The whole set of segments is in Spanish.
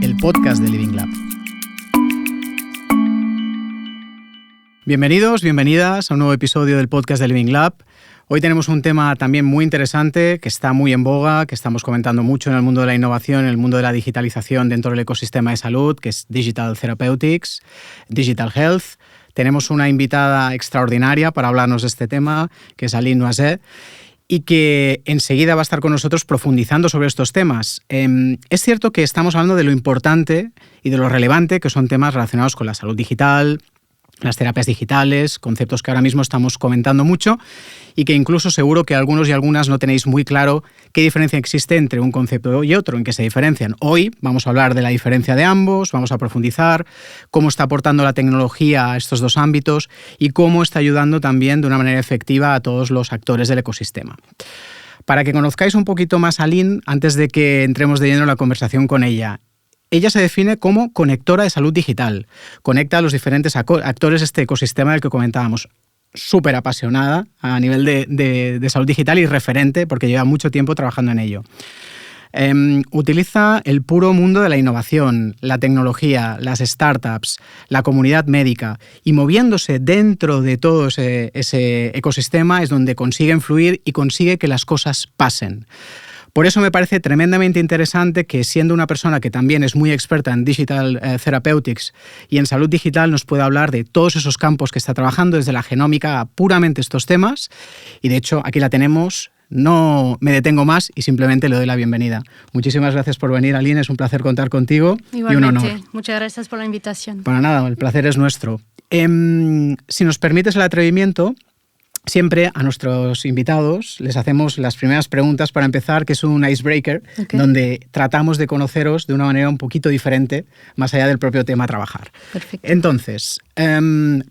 el podcast de Living Lab. Bienvenidos, bienvenidas a un nuevo episodio del podcast de Living Lab. Hoy tenemos un tema también muy interesante, que está muy en boga, que estamos comentando mucho en el mundo de la innovación, en el mundo de la digitalización dentro del ecosistema de salud, que es Digital Therapeutics, Digital Health. Tenemos una invitada extraordinaria para hablarnos de este tema, que es Aline Noiset, y que enseguida va a estar con nosotros profundizando sobre estos temas. Es cierto que estamos hablando de lo importante y de lo relevante, que son temas relacionados con la salud digital, las terapias digitales, conceptos que ahora mismo estamos comentando mucho y que incluso seguro que algunos y algunas no tenéis muy claro qué diferencia existe entre un concepto y otro, en qué se diferencian. Hoy vamos a hablar de la diferencia de ambos, vamos a profundizar cómo está aportando la tecnología a estos dos ámbitos y cómo está ayudando también de una manera efectiva a todos los actores del ecosistema. Para que conozcáis un poquito más a Aline, antes de que entremos de lleno en la conversación con ella, ella se define como conectora de salud digital. Conecta a los diferentes actores de este ecosistema del que comentábamos. Súper apasionada a nivel de salud digital y referente porque lleva mucho tiempo trabajando en ello. Utiliza el puro mundo de la innovación, la tecnología, las startups, la comunidad médica y moviéndose dentro de todo ese ecosistema es donde consigue influir y consigue que las cosas pasen. Por eso me parece tremendamente interesante que, siendo una persona que también es muy experta en Digital Therapeutics y en salud digital, nos pueda hablar de todos esos campos que está trabajando, desde la genómica a puramente estos temas. Y de hecho, aquí la tenemos. No me detengo más y simplemente le doy la bienvenida. Muchísimas gracias por venir, Aline. Es un placer contar contigo. Igualmente, y un honor. Muchas gracias por la invitación. Para nada, el placer es nuestro. Si nos permites el atrevimiento, siempre a nuestros invitados les hacemos las primeras preguntas para empezar, que es un icebreaker, donde tratamos de conoceros de una manera un poquito diferente, más allá del propio tema a trabajar. Perfecto. Entonces,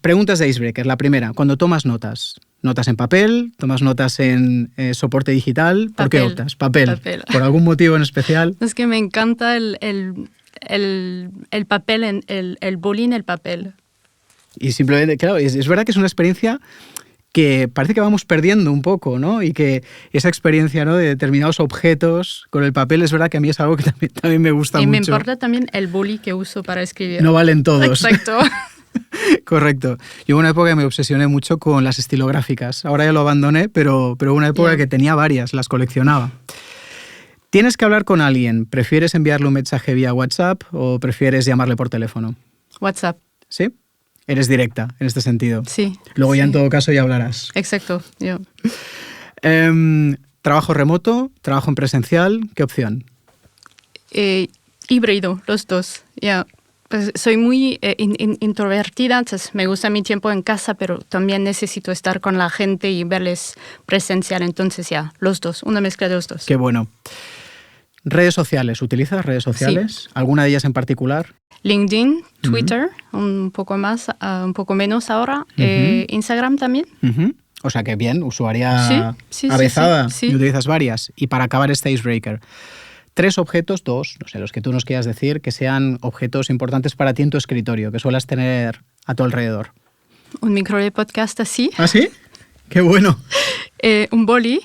preguntas de icebreaker. La primera, cuando tomas notas, ¿notas en papel? ¿Tomas notas en soporte digital? ¿Por qué optas? Papel. ¿Por algún motivo en especial? Es que me encanta el papel, el boli en el papel. Y simplemente, claro, es verdad que es una experiencia que parece que vamos perdiendo un poco, ¿no? Y que esa experiencia, ¿no?, de determinados objetos con el papel, es verdad que a mí es algo que también me gusta mucho. Y me importa también el boli que uso para escribir. No valen todos. Exacto. Correcto. Yo hubo una época que me obsesioné mucho con las estilográficas. Ahora ya lo abandoné, pero hubo una época que tenía varias, las coleccionaba. ¿Tienes que hablar con alguien? ¿Prefieres enviarle un mensaje vía WhatsApp o prefieres llamarle por teléfono? WhatsApp. ¿Sí? Eres directa en este sentido. Sí. Luego ya en todo caso ya hablarás. Exacto. Yo. ¿Trabajo remoto? ¿Trabajo en presencial? ¿Qué opción? Híbrido, los dos. Pues soy muy introvertida, entonces me gusta mi tiempo en casa, pero también necesito estar con la gente y verles presencial. Entonces los dos, una mezcla de los dos. Qué bueno. ¿Redes sociales? ¿Utilizas redes sociales? Sí. ¿Alguna de ellas en particular? LinkedIn, Twitter, un poco menos ahora. Instagram también. O sea que bien, usuaria avezada. Sí. Y utilizas varias. Y para acabar este icebreaker, 3 objetos, 2, no sé, los que tú nos quieras decir, que sean objetos importantes para ti en tu escritorio, que suelas tener a tu alrededor. Un micro de podcast así. ¿Ah, sí? ¡Qué bueno! Un boli.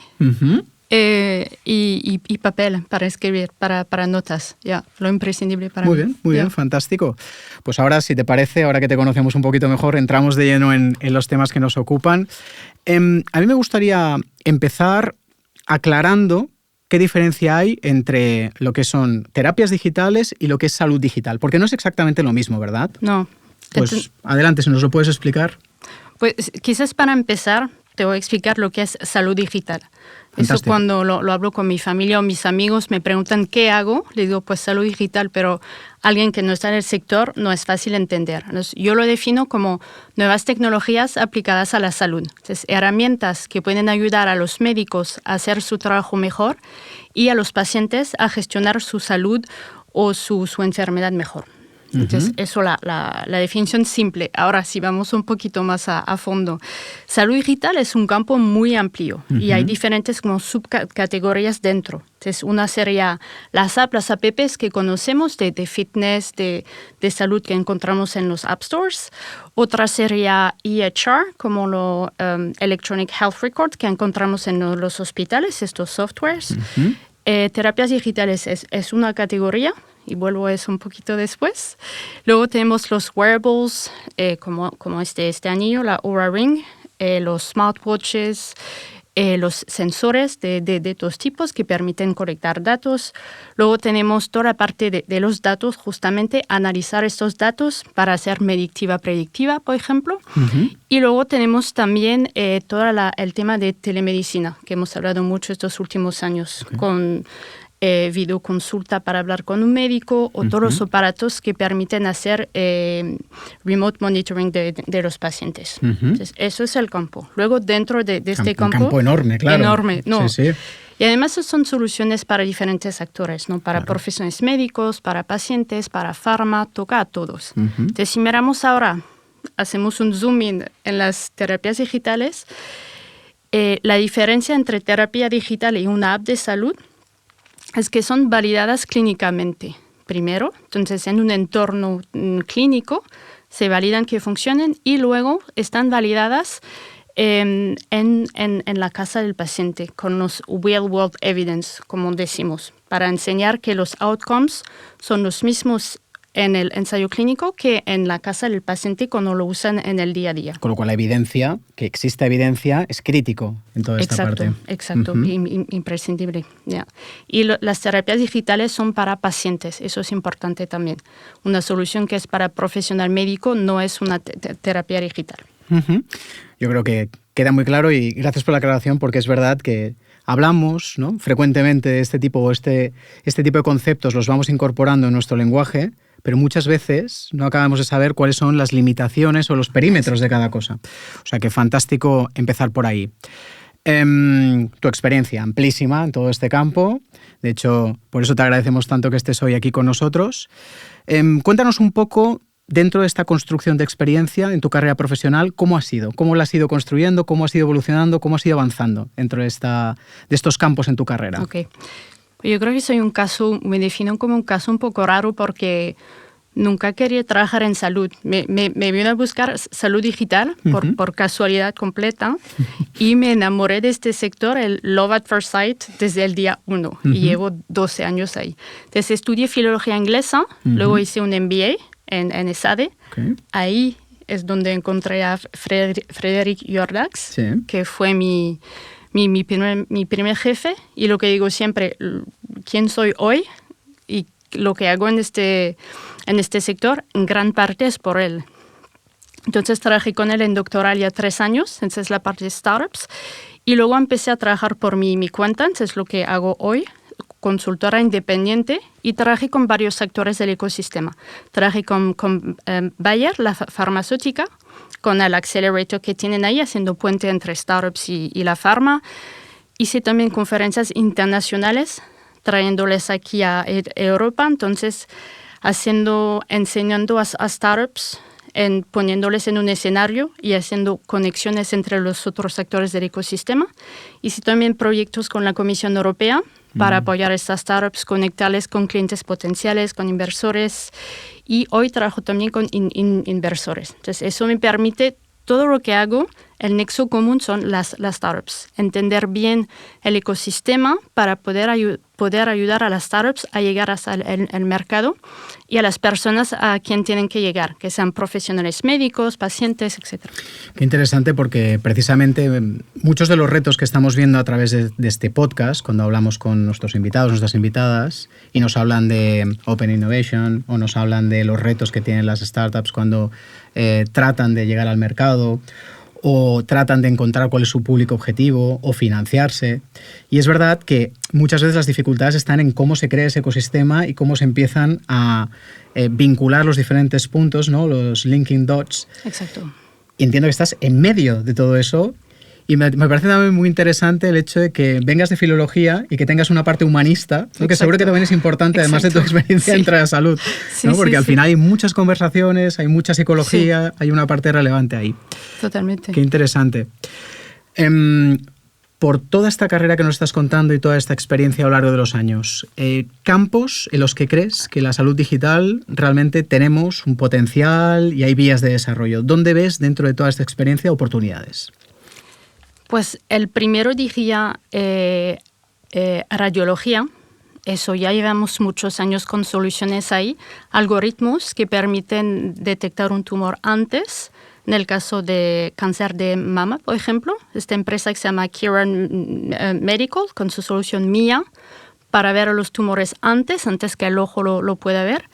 Y papel para escribir, para notas, lo imprescindible para mí. Muy bien, fantástico. Pues ahora, si te parece, ahora que te conocemos un poquito mejor, entramos de lleno en los temas que nos ocupan. A mí me gustaría empezar aclarando qué diferencia hay entre lo que son terapias digitales y lo que es salud digital, porque no es exactamente lo mismo, ¿verdad? No. Pues adelante, si nos lo puedes explicar. Pues quizás para empezar te voy a explicar lo que es salud digital. Fantástico. Eso cuando lo hablo con mi familia o mis amigos me preguntan qué hago, le digo pues salud digital, pero alguien que no está en el sector no es fácil entender. Entonces, yo lo defino como nuevas tecnologías aplicadas a la salud. Entonces, herramientas que pueden ayudar a los médicos a hacer su trabajo mejor y a los pacientes a gestionar su salud o su enfermedad mejor. Entonces, eso la definición simple. Ahora, si vamos un poquito más a fondo. Salud digital es un campo muy amplio y hay diferentes como subcategorías dentro. Entonces, una sería las apps que conocemos de fitness, de salud que encontramos en los App Stores. Otra sería EHR, como lo Electronic Health Record, que encontramos en los hospitales, estos softwares. Terapias digitales es una categoría y vuelvo a eso un poquito después. Luego tenemos los wearables, como este anillo, la Oura Ring, los smartwatches, los sensores de todos tipos que permiten colectar datos. Luego tenemos toda la parte de los datos, justamente analizar estos datos para hacer predictiva, por ejemplo. Uh-huh. Y luego tenemos también todo el tema de telemedicina, que hemos hablado mucho estos últimos años, okay, con videoconsulta para hablar con un médico o todos los aparatos que permiten hacer remote monitoring de los pacientes. Entonces, eso es el campo. Luego, dentro de este campo... Un campo enorme, claro. Enorme, ¿no? Sí, sí. Y además son soluciones para diferentes actores, ¿no? Para profesionales médicos, para pacientes, para farma, toca a todos. Entonces, si miramos ahora, hacemos un zoom in en las terapias digitales, la diferencia entre terapia digital y una app de salud es que son validadas clínicamente, primero. Entonces, en un entorno clínico se validan que funcionen y luego están validadas en la casa del paciente con los real world evidence, como decimos, para enseñar que los outcomes son los mismos en el ensayo clínico que en la casa del paciente cuando lo usan en el día a día. Con lo cual la evidencia, que exista evidencia, es crítico en toda esta parte. Exacto, imprescindible. Yeah. Y las terapias digitales son para pacientes, eso es importante también. Una solución que es para profesional médico no es una terapia digital. Yo creo que queda muy claro y gracias por la aclaración, porque es verdad que hablamos, ¿no?, frecuentemente de este tipo de conceptos, los vamos incorporando en nuestro lenguaje, pero muchas veces no acabamos de saber cuáles son las limitaciones o los perímetros de cada cosa. O sea que fantástico empezar por ahí. Tu experiencia amplísima en todo este campo. De hecho, por eso te agradecemos tanto que estés hoy aquí con nosotros. Cuéntanos un poco, dentro de esta construcción de experiencia en tu carrera profesional, ¿cómo ha sido? ¿Cómo la has ido construyendo? ¿Cómo has ido evolucionando? ¿Cómo has ido avanzando dentro de estos campos en tu carrera? Okay. Yo creo que me defino como un caso un poco raro porque nunca quería trabajar en salud. Me vine a buscar salud digital por casualidad completa y me enamoré de este sector, el Love at First Sight, desde el día 1 y llevo 12 años ahí. Entonces estudié filología inglesa, luego hice un MBA en ESADE. Okay. Ahí es donde encontré a Frédéric Jordax, sí, que fue mi primer jefe, y lo que digo siempre, quién soy hoy y lo que hago en este sector, en gran parte es por él. Entonces trabajé con él en doctoral ya 3 años, esa es la parte de startups, y luego empecé a trabajar por mi cuenta, eso es lo que hago hoy, consultora independiente, y trabajé con varios sectores del ecosistema. Trabajé con Bayer, la farmacéutica, con el accelerator que tienen ahí, haciendo puente entre startups y la farma. Hice también conferencias internacionales, trayéndoles aquí a Europa, entonces enseñando a startups, poniéndoles en un escenario y haciendo conexiones entre los otros sectores del ecosistema. Hice también proyectos con la Comisión Europea para apoyar a estas startups, conectarles con clientes potenciales, con inversores, y hoy trabajo también con inversores. Entonces, eso me permite, todo lo que hago, el nexo común son las startups. Entender bien el ecosistema para poder ayudar a las startups a llegar hasta el mercado y a las personas a quien tienen que llegar, que sean profesionales médicos, pacientes, etc. Qué interesante, porque precisamente muchos de los retos que estamos viendo a través de este podcast, cuando hablamos con nuestros invitados, nuestras invitadas, y nos hablan de Open Innovation o nos hablan de los retos que tienen las startups cuando tratan de llegar al mercado, o tratan de encontrar cuál es su público objetivo o financiarse. Y es verdad que muchas veces las dificultades están en cómo se crea ese ecosistema y cómo se empiezan a vincular los diferentes puntos, ¿no?, los linking dots. Exacto. Y entiendo que estás en medio de todo eso. Y me parece también muy interesante el hecho de que vengas de filología y que tengas una parte humanista, ¿no?, que seguro que también es importante, además de tu experiencia dentro de la salud, ¿no? Porque al final hay muchas conversaciones, hay mucha psicología, hay una parte relevante ahí. Totalmente. Qué interesante. Por toda esta carrera que nos estás contando y toda esta experiencia a lo largo de los años, campos en los que crees que la salud digital realmente tenemos un potencial y hay vías de desarrollo. ¿Dónde ves dentro de toda esta experiencia oportunidades? Pues el primero diría radiología. eso ya llevamos muchos años con soluciones ahí, algoritmos que permiten detectar un tumor antes. En el caso de cáncer de mama, por ejemplo, esta empresa que se llama Kiran Medical, con su solución MIA, para ver los tumores antes que el ojo lo pueda ver.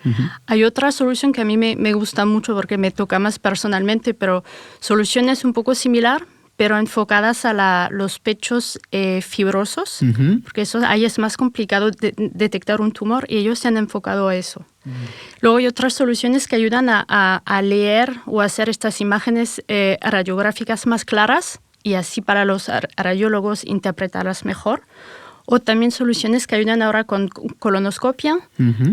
Hay otra solución que a mí me gusta mucho porque me toca más personalmente, pero soluciones un poco similar, pero enfocadas a los pechos fibrosos, porque ahí es más complicado detectar un tumor y ellos se han enfocado a eso. Luego hay otras soluciones que ayudan a leer o hacer estas imágenes radiográficas más claras y así para los radiólogos interpretarlas mejor. O también soluciones que ayudan ahora con colonoscopia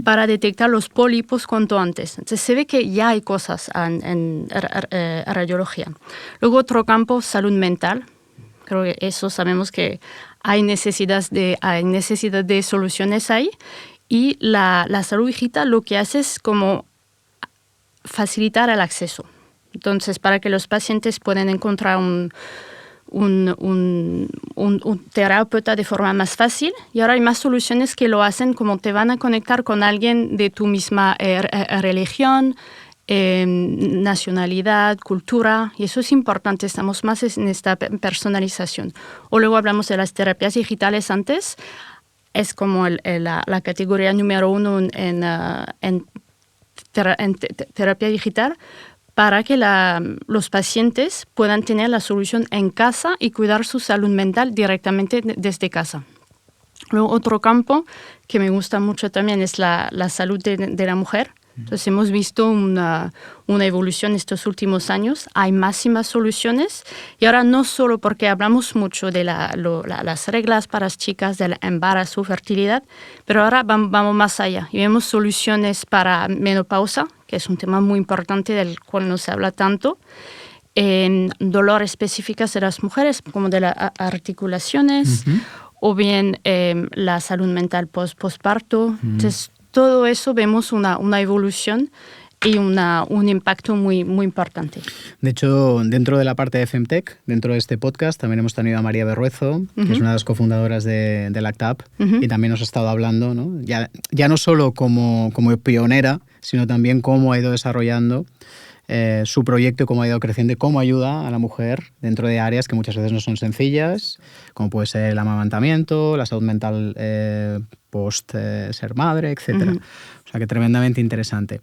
para detectar los pólipos cuanto antes. Entonces se ve que ya hay cosas en radiología. Luego otro campo, salud mental. Creo que eso sabemos que hay necesidad de soluciones ahí. Y la salud digital lo que hace es como facilitar el acceso. Entonces, para que los pacientes puedan encontrar un terapeuta de forma más fácil, y ahora hay más soluciones que lo hacen como te van a conectar con alguien de tu misma religión, nacionalidad, cultura, y eso es importante, estamos más en esta personalización. O luego hablamos de las terapias digitales antes, es como la categoría número 1 en terapia digital, para que los pacientes puedan tener la solución en casa y cuidar su salud mental directamente desde casa. Luego, otro campo que me gusta mucho también es la salud de la mujer. Entonces, hemos visto una evolución estos últimos años. Hay más y más soluciones. Y ahora no solo porque hablamos mucho de las reglas para las chicas, del embarazo, fertilidad, pero ahora vamos más allá. Y vemos soluciones para menopausa, que es un tema muy importante del cual no se habla tanto. Dolor específicas de las mujeres, como de las articulaciones, o bien la salud mental postparto. Entonces, todo eso vemos una evolución y un impacto muy, muy importante. De hecho, dentro de la parte de Femtech, dentro de este podcast, también hemos tenido a María Berruezo, que es una de las cofundadoras de LACTAP, y también nos ha estado hablando, ¿no? Ya no solo como pionera, sino también cómo ha ido desarrollando su proyecto y cómo ha ido creciendo y cómo ayuda a la mujer dentro de áreas que muchas veces no son sencillas, como puede ser el amamantamiento, la salud mental post ser madre, etc. O sea que tremendamente interesante.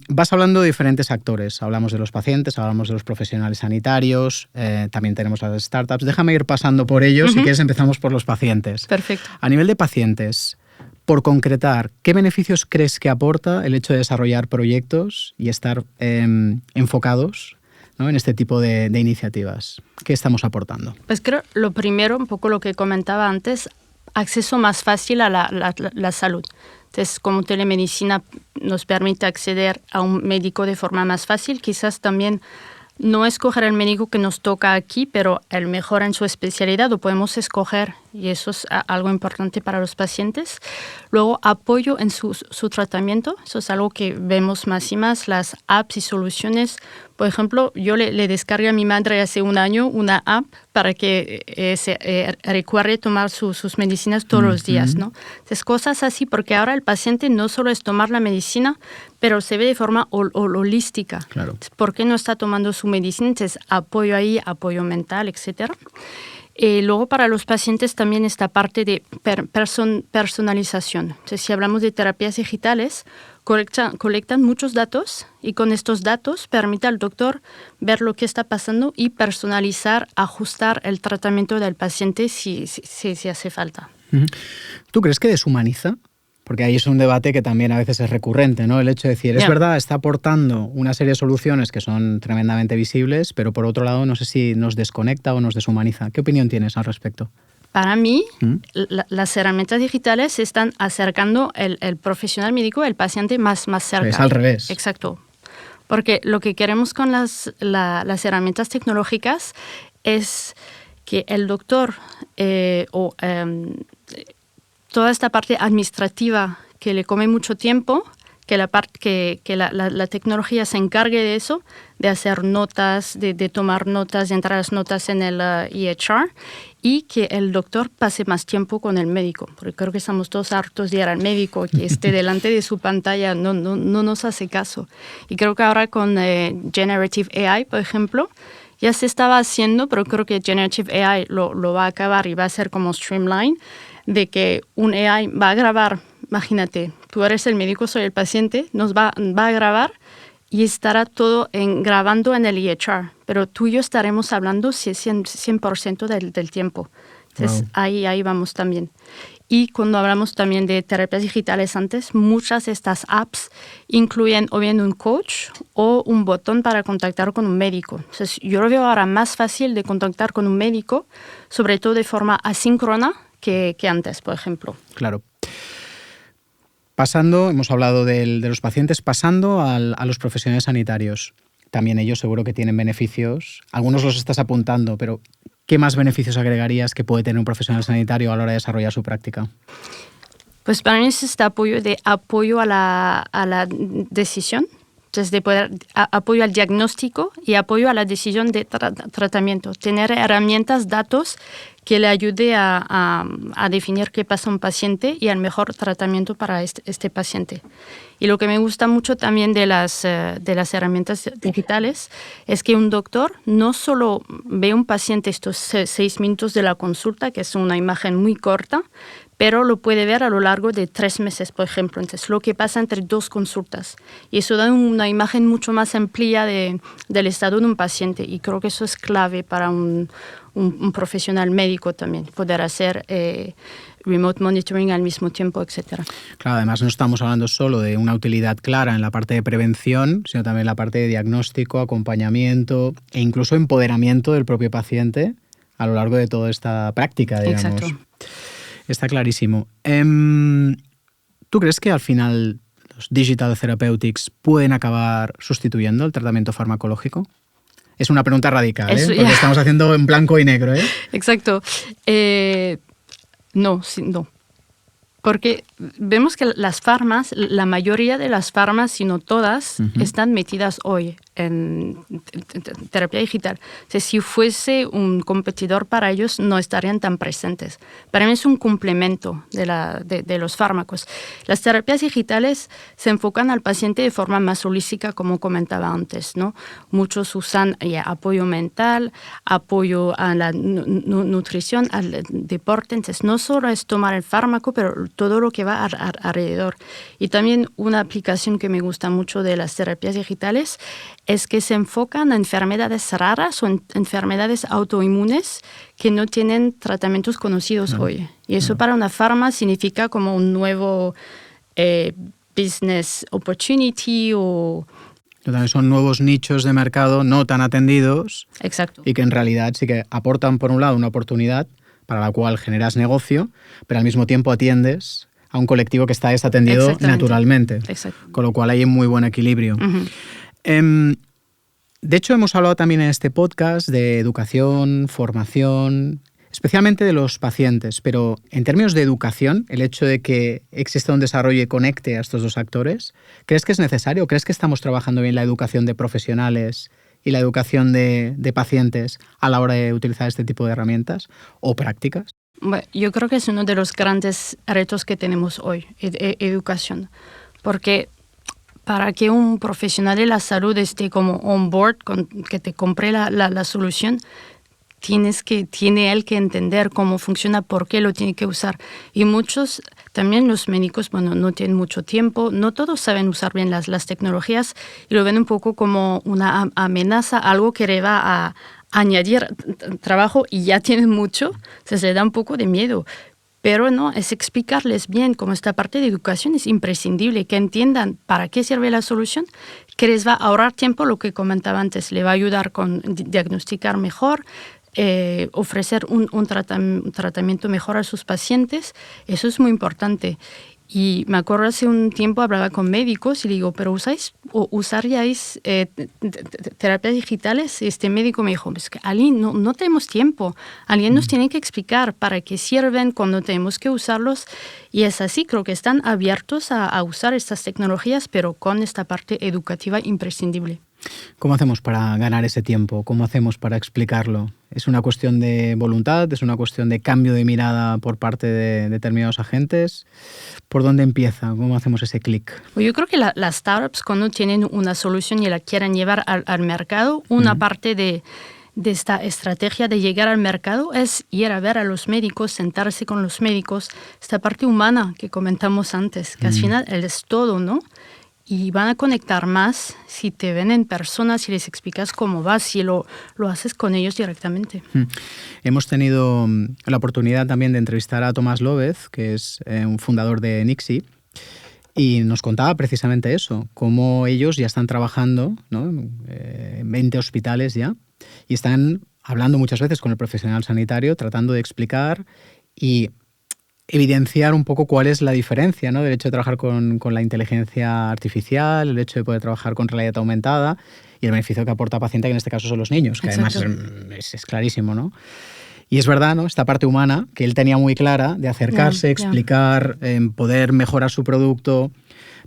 Vas hablando de diferentes actores. Hablamos de los pacientes, hablamos de los profesionales sanitarios, también tenemos las startups. Déjame ir pasando por ellos. Si quieres empezamos por los pacientes. Perfecto. A nivel de pacientes, por concretar, ¿qué beneficios crees que aporta el hecho de desarrollar proyectos y estar enfocados, ¿no?, en este tipo de iniciativas? ¿Qué estamos aportando? Pues creo, lo primero, un poco lo que comentaba antes, acceso más fácil a la salud. Entonces, como telemedicina nos permite acceder a un médico de forma más fácil, quizás también no escoger el médico que nos toca aquí, pero el mejor en su especialidad lo podemos escoger y eso es algo importante para los pacientes. Luego, apoyo en su tratamiento. Eso es algo que vemos más y más, las apps y soluciones. Por ejemplo, yo le descargué a mi madre hace un año una app para que se recuerde tomar sus medicinas todos los días, ¿no? Entonces, cosas así, porque ahora el paciente no solo es tomar la medicina, pero se ve de forma holística. Claro. Entonces, ¿por qué no está tomando su medicina? Entonces, apoyo ahí, apoyo mental, etcétera. Luego para los pacientes también esta parte de personalización. Entonces, si hablamos de terapias digitales, colectan muchos datos y con estos datos permite al doctor ver lo que está pasando y personalizar, ajustar el tratamiento del paciente si hace falta. ¿Tú crees que deshumaniza? Porque ahí es un debate que también a veces es recurrente, ¿no? El hecho de decir, es verdad, está aportando una serie de soluciones que son tremendamente visibles, pero por otro lado no sé si nos desconecta o nos deshumaniza. ¿Qué opinión tienes al respecto? Para mí, las herramientas digitales están acercando el profesional médico al paciente más cerca. Es al revés. Exacto. Porque lo que queremos con las herramientas tecnológicas es que el doctor toda esta parte administrativa que le come mucho tiempo que la tecnología se encargue de eso, de hacer notas, de tomar notas, de entrar las notas en el EHR, y que el doctor pase más tiempo con el médico, porque creo que estamos todos hartos de ir al médico, que esté delante de su pantalla, no nos hace caso. Y creo que ahora con Generative AI, por ejemplo, ya se estaba haciendo, pero creo que Generative AI lo va a acabar y va a ser como streamline, de que un AI va a grabar, imagínate, tú eres el médico, soy el paciente, nos va a grabar y estará todo grabando en el EHR, pero tú y yo estaremos hablando 100% del tiempo. Entonces, wow. ahí vamos también. Y cuando hablamos también de terapias digitales antes, muchas de estas apps incluyen o bien un coach o un botón para contactar con un médico. Entonces, yo lo veo ahora más fácil de contactar con un médico, sobre todo de forma asíncrona, que antes, por ejemplo. Claro. Pasando, hemos hablado de los pacientes, pasando a los profesionales sanitarios. También ellos seguro que tienen beneficios. Algunos los estás apuntando, pero ¿qué más beneficios agregarías que puede tener un profesional sanitario a la hora de desarrollar su práctica? Pues para mí es este apoyo a la decisión, entonces de poder, apoyo al diagnóstico y apoyo a la decisión de tratamiento. Tener herramientas, datos que le ayude a definir qué pasa a un paciente y al mejor tratamiento para este paciente. Y lo que me gusta mucho también de las herramientas digitales es que un doctor no solo ve un paciente estos 6 minutos de la consulta, que es una imagen muy corta, pero lo puede ver a lo largo de 3 meses, por ejemplo. Entonces, lo que pasa entre 2 consultas. Y eso da una imagen mucho más amplia del estado de un paciente. Y creo que eso es clave para un profesional médico también, poder hacer remote monitoring al mismo tiempo, etc. Claro, además no estamos hablando solo de una utilidad clara en la parte de prevención, sino también en la parte de diagnóstico, acompañamiento e incluso empoderamiento del propio paciente a lo largo de toda esta práctica, digamos. Exacto. Está clarísimo. ¿Tú crees que al final los digital therapeutics pueden acabar sustituyendo el tratamiento farmacológico? Es una pregunta radical, porque estamos haciendo en blanco y negro, ¿eh? Exacto. No. Porque vemos que las farmas, la mayoría de las farmas, si no todas, están metidas hoy en terapia digital. O sea, si fuese un competidor para ellos, no estarían tan presentes. Para mí es un complemento de los fármacos. Las terapias digitales se enfocan al paciente de forma más holística, como comentaba antes, ¿no? Muchos usan apoyo mental, apoyo a la nutrición, al deporte. Entonces, no solo es tomar el fármaco, pero todo lo que va alrededor. Y también una aplicación que me gusta mucho de las terapias digitales es que se enfocan en enfermedades raras o en enfermedades autoinmunes que no tienen tratamientos conocidos hoy. Y eso para una farma significa como un nuevo business opportunity o... También son nuevos nichos de mercado no tan atendidos. Exacto. Y que en realidad sí que aportan, por un lado, una oportunidad para la cual generas negocio, pero al mismo tiempo atiendes a un colectivo que está desatendido naturalmente. Exacto. Con lo cual hay un muy buen equilibrio. De hecho, hemos hablado también en este podcast de educación, formación, especialmente de los pacientes, pero en términos de educación, el hecho de que exista un desarrollo y conecte a estos dos actores, ¿crees que es necesario? ¿Crees que estamos trabajando bien la educación de profesionales y la educación de pacientes a la hora de utilizar este tipo de herramientas o prácticas? Bueno, yo creo que es uno de los grandes retos que tenemos hoy, educación, porque para que un profesional de la salud esté como on board, que te compre la solución, tiene él que entender cómo funciona, por qué lo tiene que usar. Y muchos, también los médicos, no tienen mucho tiempo, no todos saben usar bien las tecnologías y lo ven un poco como una amenaza, algo que le va a añadir trabajo y ya tienen mucho, se le da un poco de miedo. Pero no, es explicarles bien cómo esta parte de educación es imprescindible, que entiendan para qué sirve la solución, que les va a ahorrar tiempo, lo que comentaba antes, le va a ayudar con diagnosticar mejor, ofrecer un tratamiento mejor a sus pacientes. Eso es muy importante. Y me acuerdo hace un tiempo hablaba con médicos y digo, ¿pero usaríais terapias digitales? Y este médico me dijo, es que alguien no tenemos tiempo. Alguien nos tiene que explicar para qué sirven, cuándo tenemos que usarlos. Y es así, creo que están abiertos a usar estas tecnologías, pero con esta parte educativa imprescindible. ¿Cómo hacemos para ganar ese tiempo? ¿Cómo hacemos para explicarlo? ¿Es una cuestión de voluntad? ¿Es una cuestión de cambio de mirada por parte de determinados agentes? ¿Por dónde empieza? ¿Cómo hacemos ese clic? Yo creo que las startups, cuando tienen una solución y la quieren llevar al mercado, una parte de esta estrategia de llegar al mercado es ir a ver a los médicos, sentarse con los médicos, esta parte humana que comentamos antes, que al final es todo, ¿no? Y van a conectar más si te ven en persona, si les explicas cómo vas, si lo haces con ellos directamente. Hemos tenido la oportunidad también de entrevistar a Tomás López, que es un fundador de Nixi, y nos contaba precisamente eso, cómo ellos ya están trabajando, ¿no? En 20 hospitales ya, y están hablando muchas veces con el profesional sanitario, tratando de explicar y evidenciar un poco cuál es la diferencia, ¿no? Del hecho de trabajar con la inteligencia artificial, el hecho de poder trabajar con realidad aumentada y el beneficio que aporta al paciente, que en este caso son los niños, que Exacto. además es clarísimo, ¿no? Y es verdad, ¿no? Esta parte humana que él tenía muy clara de acercarse, explicar, poder mejorar su producto,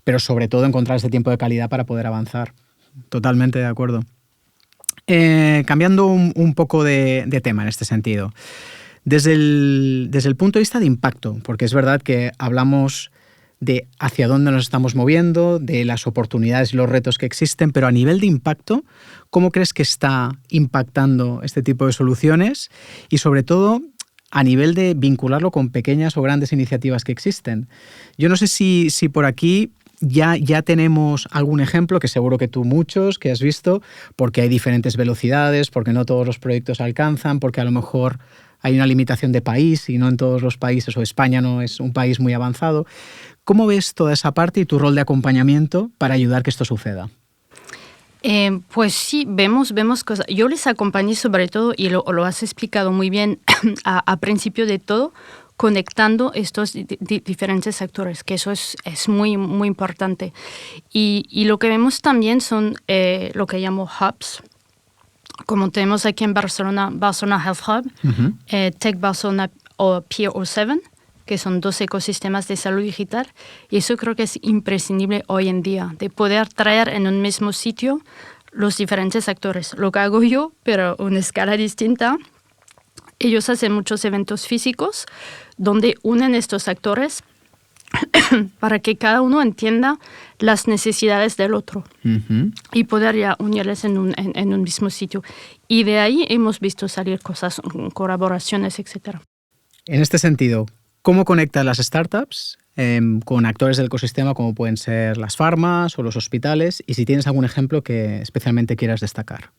pero sobre todo encontrar ese tiempo de calidad para poder avanzar. Totalmente de acuerdo. Cambiando un poco de tema en este sentido. Desde el punto de vista de impacto, porque es verdad que hablamos de hacia dónde nos estamos moviendo, de las oportunidades y los retos que existen, pero a nivel de impacto, ¿cómo crees que está impactando este tipo de soluciones? Y sobre todo, a nivel de vincularlo con pequeñas o grandes iniciativas que existen. Yo no sé si por aquí ya tenemos algún ejemplo, que seguro que tú muchos, que has visto, porque hay diferentes velocidades, porque no todos los proyectos alcanzan, porque a lo mejor hay una limitación de país y no en todos los países, o España no es un país muy avanzado. ¿Cómo ves toda esa parte y tu rol de acompañamiento para ayudar que esto suceda? Pues sí, vemos cosas. Yo les acompañé sobre todo, y lo has explicado muy bien a principio de todo, conectando estos diferentes actores, que eso es muy, muy importante. Y lo que vemos también son lo que llamo hubs, como tenemos aquí en Barcelona Health Hub, Tech Barcelona o PO7, que son 2 ecosistemas de salud digital. Y eso creo que es imprescindible hoy en día, de poder traer en un mismo sitio los diferentes actores. Lo que hago yo, pero a una escala distinta. Ellos hacen muchos eventos físicos donde unen estos actores para que cada uno entienda las necesidades del otro y poder ya unirles en un mismo sitio. Y de ahí hemos visto salir cosas, colaboraciones, etc. En este sentido, ¿cómo conectan las startups con actores del ecosistema como pueden ser las farmas o los hospitales? Y si tienes algún ejemplo que especialmente quieras destacar.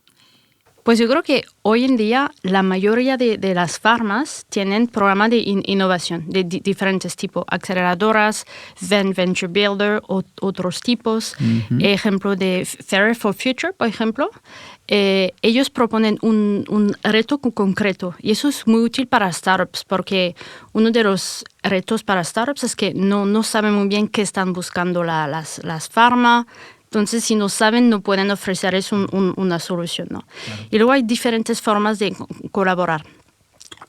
Pues yo creo que hoy en día la mayoría de las farmas tienen programas de innovación de diferentes tipos, aceleradoras, Venture Builder, otros tipos. Ejemplo de Fair for Future, por ejemplo. Ellos proponen un reto concreto y eso es muy útil para startups porque uno de los retos para startups es que no saben muy bien qué están buscando las farmas. Entonces, si no saben, no pueden ofrecerles una solución, ¿no? Claro. Y luego hay diferentes formas de colaborar.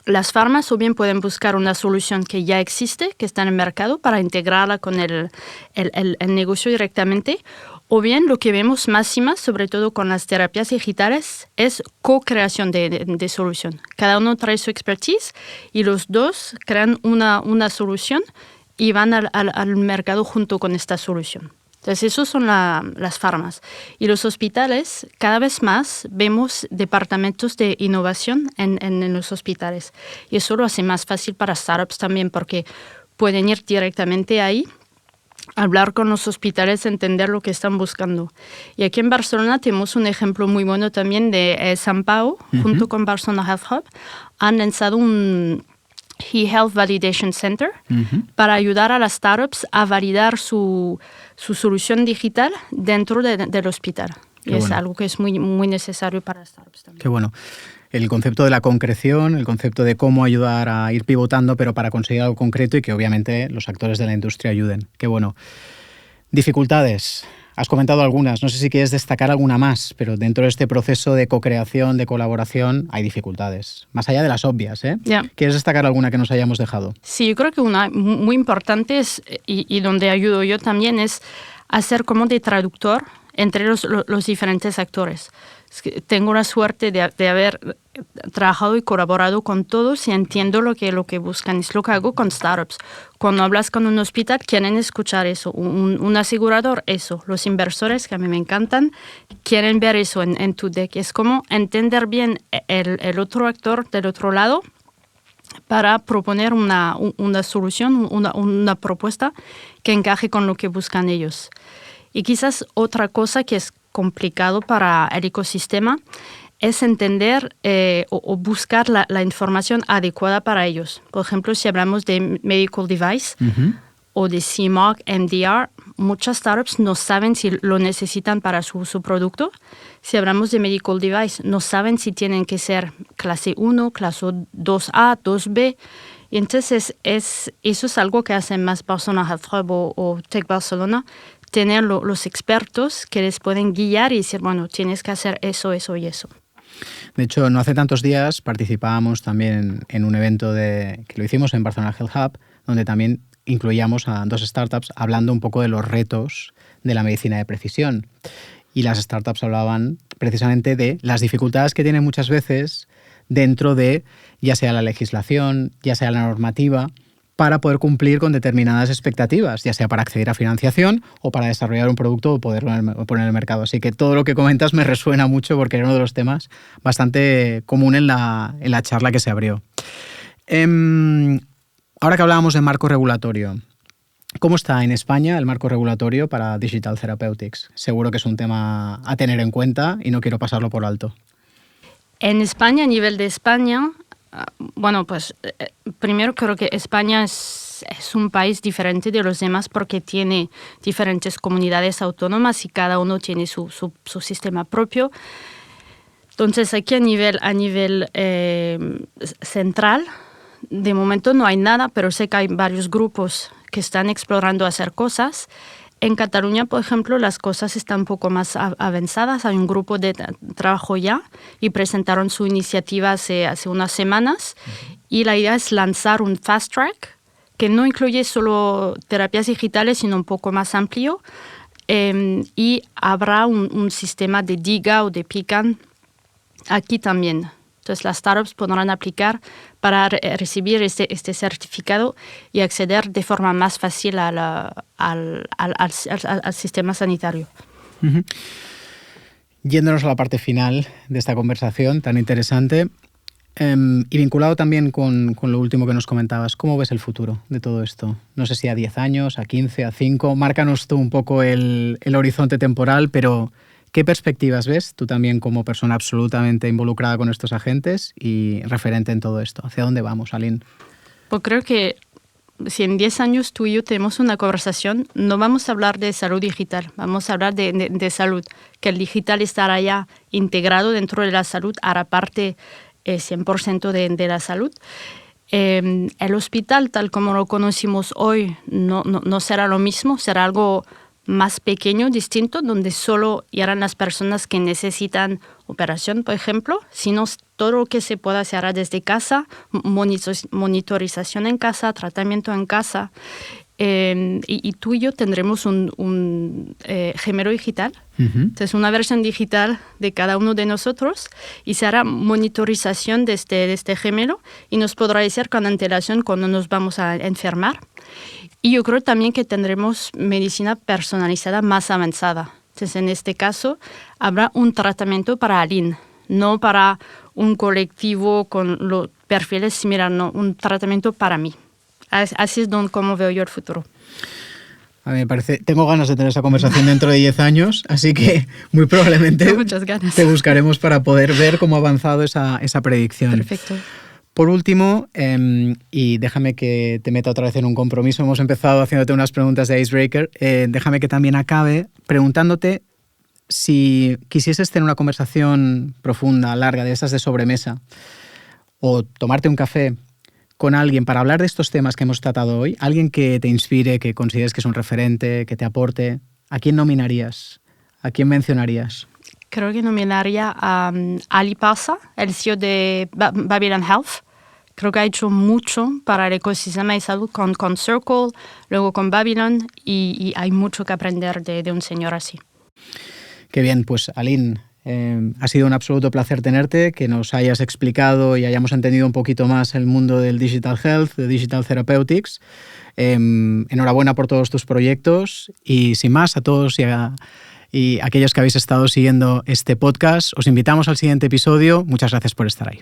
Las farmas o bien pueden buscar una solución que ya existe, que está en el mercado, para integrarla con el negocio directamente. O bien lo que vemos más y más, sobre todo con las terapias digitales, es co-creación de solución. Cada uno trae su expertise y los dos crean una solución y van al mercado junto con esta solución. Entonces, esos son las farmas. Y los hospitales, cada vez más vemos departamentos de innovación en los hospitales. Y eso lo hace más fácil para startups también, porque pueden ir directamente ahí, hablar con los hospitales, entender lo que están buscando. Y aquí en Barcelona tenemos un ejemplo muy bueno también de San Pau, junto con Barcelona Health Hub, han lanzado un eHealth Validation Center para ayudar a las startups a validar su solución digital dentro del hospital. Y es algo que es muy, muy necesario para startups también. Qué bueno. el concepto de la concreción, el concepto de cómo ayudar a ir pivotando, pero para conseguir algo concreto y que obviamente los actores de la industria ayuden. Qué bueno. Dificultades. Has comentado algunas, no sé si quieres destacar alguna más, pero dentro de este proceso de co-creación, de colaboración, hay dificultades, más allá de las obvias, ¿eh? Yeah. ¿Quieres destacar alguna que nos hayamos dejado? Sí, yo creo que una muy importante es, y donde ayudo yo también, es hacer como de traductor entre los diferentes actores. Es que tengo la suerte de haber trabajado y colaborado con todos y entiendo lo que buscan. Es lo que hago con startups. Cuando hablas con un hospital, quieren escuchar eso. Un asegurador, eso. Los inversores, que a mí me encantan, quieren ver eso en tu deck. Es como entender bien el otro actor del otro lado para proponer una solución, una propuesta que encaje con lo que buscan ellos. Y quizás otra cosa que es complicado para el ecosistema es entender o buscar la información adecuada para ellos. Por ejemplo, si hablamos de medical device o de CMOC, MDR, muchas startups no saben si lo necesitan para su producto. Si hablamos de medical device, no saben si tienen que ser clase 1, clase 2A, 2B. Y entonces eso es algo que hacen más Barcelona Health Hub o Tech Barcelona, tener los expertos que les pueden guiar y decir, bueno, tienes que hacer eso, eso y eso. De hecho, no hace tantos días participábamos también en un evento que lo hicimos en Barcelona Health Hub, donde también incluíamos a 2 startups hablando un poco de los retos de la medicina de precisión. Y las startups hablaban precisamente de las dificultades que tienen muchas veces dentro de, ya sea la legislación, ya sea la normativa, para poder cumplir con determinadas expectativas, ya sea para acceder a financiación o para desarrollar un producto o poderlo poner en el mercado. Así que todo lo que comentas me resuena mucho porque era uno de los temas bastante común en la charla que se abrió. Ahora que hablábamos de marco regulatorio, ¿cómo está en España el marco regulatorio para Digital Therapeutics? Seguro que es un tema a tener en cuenta y no quiero pasarlo por alto. En España, a nivel de España, bueno, pues primero creo que España es un país diferente de los demás porque tiene diferentes comunidades autónomas y cada uno tiene su sistema propio. Entonces aquí a nivel central, de momento no hay nada, pero sé que hay varios grupos que están explorando hacer cosas. En Cataluña, por ejemplo, las cosas están un poco más avanzadas. Hay un grupo de trabajo ya y presentaron su iniciativa hace unas semanas. Y la idea es lanzar un fast track que no incluye solo terapias digitales, sino un poco más amplio. Y habrá un sistema de DIGA o de PICAN aquí también. Entonces, las startups podrán aplicar para recibir este certificado y acceder de forma más fácil al sistema sanitario. Uh-huh. Yéndonos a la parte final de esta conversación tan interesante y vinculado también con lo último que nos comentabas, ¿cómo ves el futuro de todo esto? No sé si a 10 años, a 15, a 5, márcanos tú un poco el horizonte temporal, pero ¿qué perspectivas ves tú también como persona absolutamente involucrada con estos agentes y referente en todo esto? ¿Hacia dónde vamos, Aline? Pues creo que si en 10 años tú y yo tenemos una conversación, no vamos a hablar de salud digital, vamos a hablar de salud, que el digital estará ya integrado dentro de la salud, hará parte 100% de la salud. El hospital, tal como lo conocimos hoy, no será lo mismo, será algo más pequeño, distinto, donde solo irán las personas que necesitan operación, por ejemplo, sino todo lo que se pueda se hará desde casa, monitorización en casa, tratamiento en casa. Y tú y yo tendremos un gemelo digital, entonces una versión digital de cada uno de nosotros y se hará monitorización de este gemelo y nos podrá decir con antelación cuando nos vamos a enfermar. Y yo creo también que tendremos medicina personalizada más avanzada. Entonces, en este caso, habrá un tratamiento para Aline, no para un colectivo con los perfiles similares, no, un tratamiento para mí. Así es como veo yo el futuro. A mí me parece, tengo ganas de tener esa conversación dentro de 10 años, así que muy probablemente te buscaremos para poder ver cómo ha avanzado esa predicción. Perfecto. Por último, y déjame que te meta otra vez en un compromiso, hemos empezado haciéndote unas preguntas de Icebreaker, déjame que también acabe preguntándote si quisieses tener una conversación profunda, larga, de esas de sobremesa, o tomarte un café con alguien para hablar de estos temas que hemos tratado hoy, alguien que te inspire, que consideres que es un referente, que te aporte, ¿a quién nominarías? ¿A quién mencionarías? Creo que nominaría a Ali Parsa, el CEO de Babylon Health. Creo que ha hecho mucho para el ecosistema de salud con Circle, luego con Babylon, y hay mucho que aprender de un señor así. Qué bien, pues Aline, ha sido un absoluto placer tenerte, que nos hayas explicado y hayamos entendido un poquito más el mundo del Digital Health, de Digital Therapeutics. Enhorabuena por todos tus proyectos y sin más, a todos y aquellos que habéis estado siguiendo este podcast, os invitamos al siguiente episodio. Muchas gracias por estar ahí.